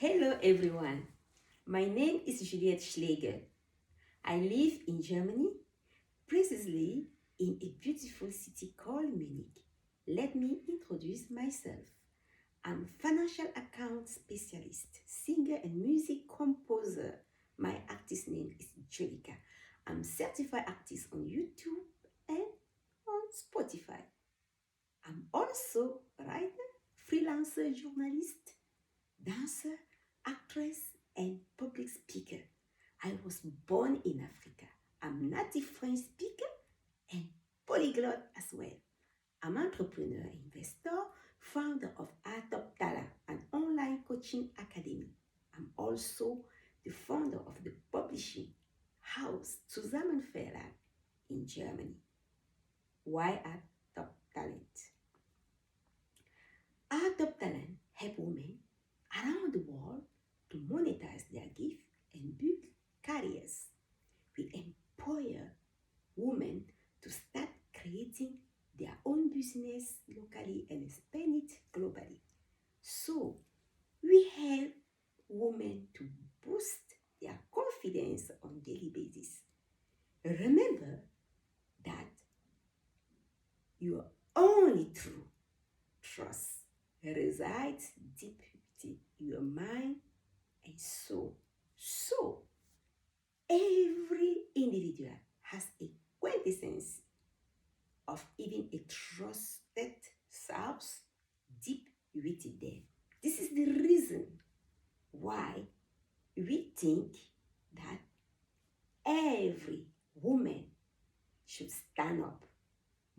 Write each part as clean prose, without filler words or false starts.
Hello everyone, my name is Juliette Schlegl. I live in Germany, precisely in a beautiful city called Munich. Let me introduce myself. I'm financial account specialist, singer and music composer. My artist name is Julika. I'm certified artist on YouTube and on Spotify. I'm also writer, freelancer journalist, dancer, actress, and public speaker. I was born in Africa. I'm native French speaker and polyglot as well. I'm entrepreneur, investor, founder of Adaptation, an online coaching academy. I'm also the founder of the publishing house Zusammen Verlag in Germany. Why Adopt Talent? Adopt Talent help women around the world to monetize their gift and build careers. We empower women to start creating their own business locally and expand it globally. So, we help women to boost their confidence on daily basis. Remember that your only true trust resides deep within your mind and soul. So, every individual has a quintessence of even a trusted self deep within them. This is the reason why we think that every woman should stand up,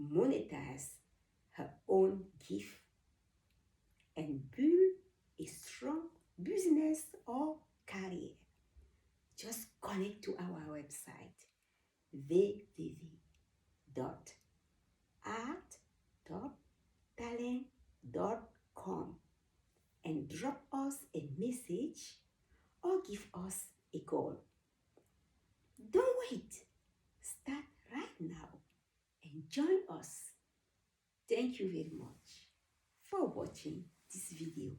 monetize her own gift, and build a strong business or career. Just connect to our website www.arttalent.com and drop us a message or give us a call. Don't wait. Start right now and join us. Thank you very much for watching this video.